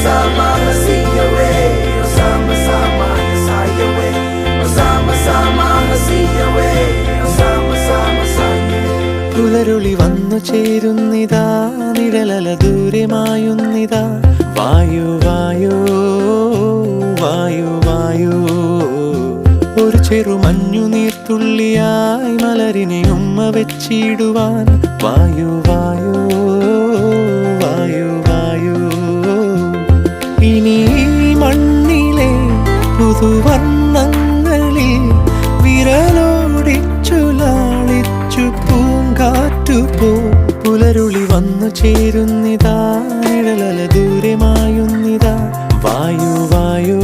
sama na siya we. Sama-sama na saya we. Sama-sama na siya we. Sama-sama saya. പുലരുളി വന്നു ചേരുന്നിതാ, നിഴലല ദൂരെ മായുന്നിതാ. വായു വായു വായു വായു, ഒരു ചെറു മഞ്ഞു നീർത്തുള്ളിയായി മലരിനെ ഉമ്മ വെച്ചിടുവാൻ. വായു വായു വായു വായു, ഇനി മണ്ണിലെ പുതുവർണ്ണങ്ങളിൽ വിരലോടിച്ചു ലാളിച്ചു പൂങ്കാറ്റുപോ. പുലരുളി വന്നു ചേരുന്നിതാ, നിഴലല ദൂരെ മായുന്നിതാ. വായു വായു